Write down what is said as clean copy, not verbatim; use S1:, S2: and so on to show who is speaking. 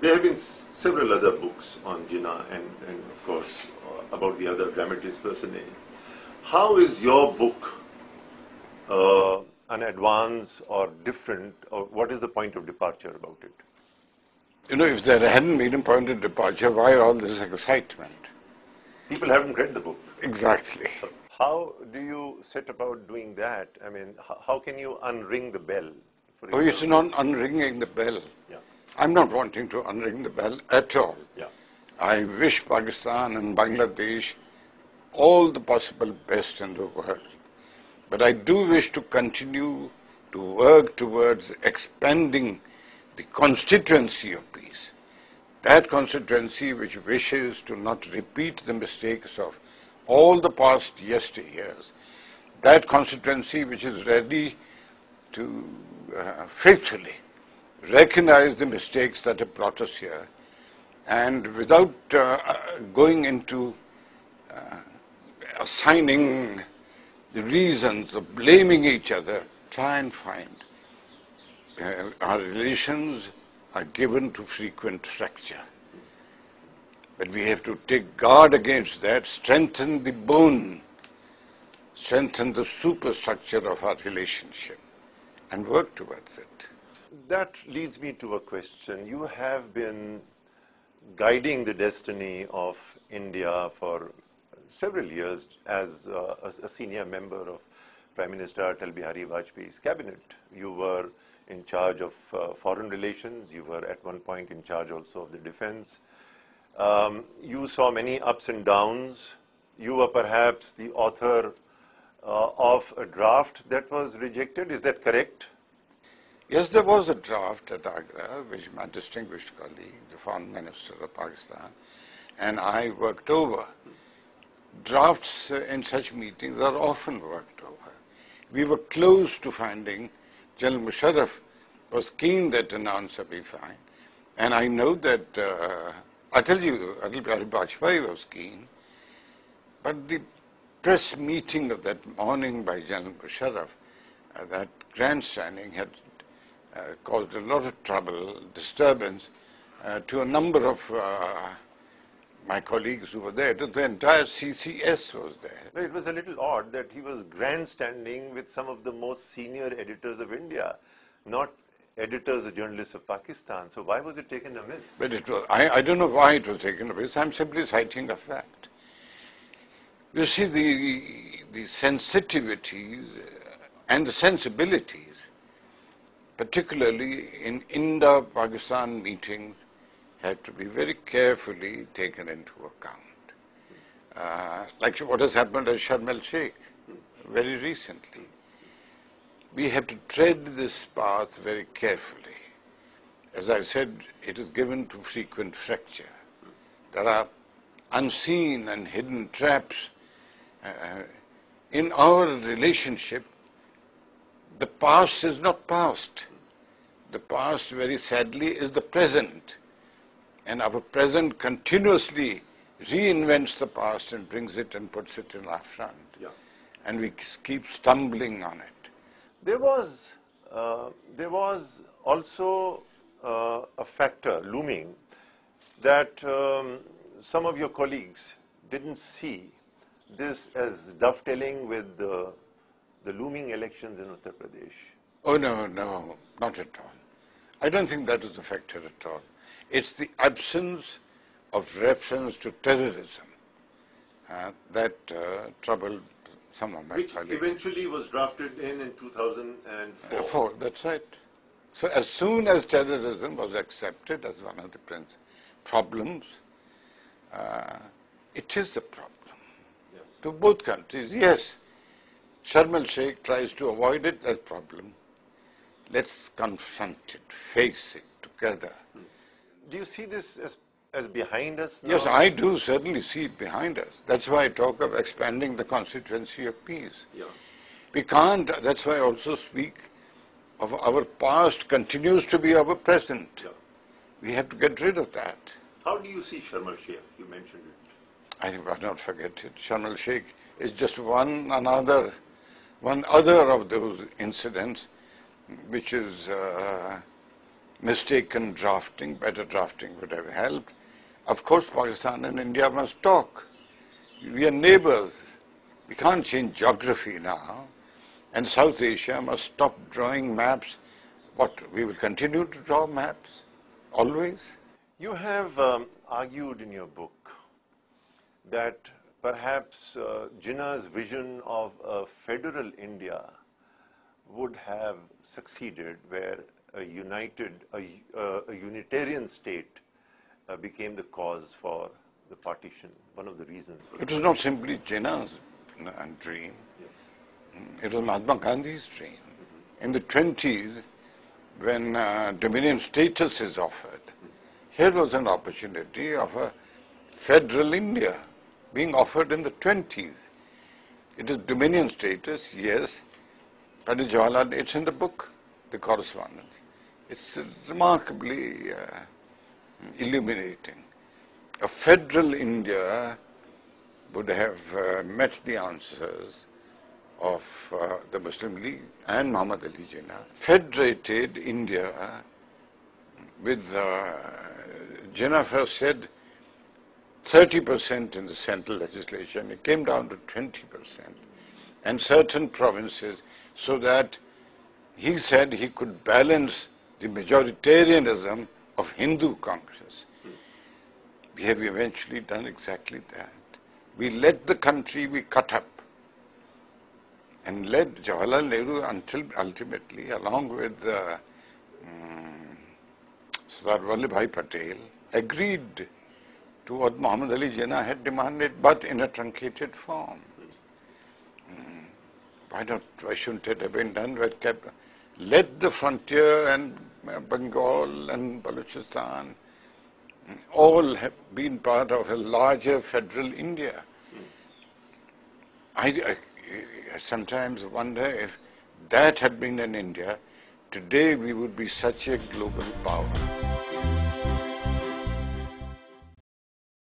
S1: There have been several other books on Jinnah and of course, about the other dramatist personage. How is your book an advance or different, or what is the point of departure about it?
S2: You know, if there hadn't been a point of departure, why all this excitement?
S1: People haven't read the book.
S2: Exactly.
S1: So how do you set about doing that? I mean, how can you unring the bell?
S2: Oh, it's not unringing the bell.
S1: Yeah.
S2: I'm not wanting to unring the bell at all.
S1: Yeah.
S2: I wish Pakistan and Bangladesh all the possible best in the world. But I do wish to continue to work towards expanding the constituency of peace. That constituency which wishes to not repeat the mistakes of all the past yesteryears. That constituency which is ready to faithfully recognize the mistakes that have brought us here, and without going into assigning the reasons of blaming each other, try and find our relations are given to frequent fracture. But we have to take guard against that, strengthen the bone, strengthen the superstructure of our relationship, and work towards it.
S1: That leads me to a question. You have been guiding the destiny of India for several years as a senior member of Prime Minister Atal Bihari Vajpayee's cabinet. You were in charge of foreign relations. You were at one point in charge also of the defense. You saw many ups and downs. You were perhaps the author of a draft that was rejected. Is that correct?
S2: Yes, there was a draft at Agra, which my distinguished colleague, the Foreign Minister of Pakistan, and I worked over. Drafts in such meetings are often worked over. We were close to finding General Musharraf was keen that an answer be found, and I know that Atal Bihari Vajpayee was keen, but the press meeting of that morning by General Musharraf, that grandstanding had caused a lot of trouble, disturbance to a number of my colleagues who were there. The entire CCS was there.
S1: It was a little odd that he was grandstanding with some of the most senior editors of India, not editors or journalists of Pakistan. So why was it taken amiss?
S2: But it was, I don't know why it was taken amiss. I'm simply citing a fact. You see, the sensitivities and the sensibilities, particularly in Indo-Pakistan meetings, have to be very carefully taken into account. Like what has happened at Sharm el-Sheikh very recently. We have to tread this path very carefully. As I said, it is given to frequent fracture. There are unseen and hidden traps in our relationship. The past is not past. The past, very sadly, is the present. And our present continuously reinvents the past and brings it and puts it in our front.
S1: Yeah.
S2: And we keep stumbling on it.
S1: There was also a factor looming that some of your colleagues didn't see this as dovetailing with the looming elections in Uttar Pradesh.
S2: Oh, no, not at all. I don't think that is a factor at all. It's the absence of reference to terrorism that troubled some of my colleagues.
S1: Which eventually was drafted in 2004.
S2: That's right. So as soon as terrorism was accepted as one of the problems, it is a problem.
S1: Yes.
S2: To both countries. Yes, Sharm el-Sheikh tries to avoid it as a problem. Let's confront it, face it together.
S1: Do you see this as behind us now?
S2: Yes, I do certainly see it behind us. That's why I talk of expanding the constituency of peace.
S1: Yeah.
S2: We can't, that's why I also speak of our past continues to be our present.
S1: Yeah.
S2: We have to get rid of that.
S1: How do you see Sharm el-Sheikh? You mentioned it.
S2: I think I'll not forget it. Sharm el-Sheikh is just one other of those incidents which is mistaken drafting, better drafting would have helped. Of course, Pakistan and India must talk. We are neighbors. We can't change geography now. And South Asia must stop drawing maps. What, we will continue to draw maps? Always?
S1: You have argued in your book that perhaps Jinnah's vision of a federal India would have succeeded where a unitarian state became the cause for the partition, one of the reasons.
S2: It was not simply Jinnah's dream. It was Mahatma Gandhi's dream. In the 20s, when dominion status is offered, here was an opportunity of a federal India being offered in the 20s. It is dominion status, yes, but it's in the book, the correspondence. It's remarkably illuminating. A federal India would have met the answers of the Muslim League and Muhammad Ali Jinnah. Federated India with Jinnah first said 30% in the central legislation. It came down to 20%. And certain provinces, so that he said he could balance the majoritarianism of Hindu Congress. We have eventually done exactly that. We led the country we cut up and led Jawaharlal Nehru until ultimately, along with Sardar Vallabhbhai Patel, agreed to what Muhammad Ali Jinnah had demanded, but in a truncated form. Why shouldn't it have been done? Led the frontier and Bengal and Balochistan, all have been part of a larger federal India. I sometimes wonder if that had been an India, today we would be such a global power.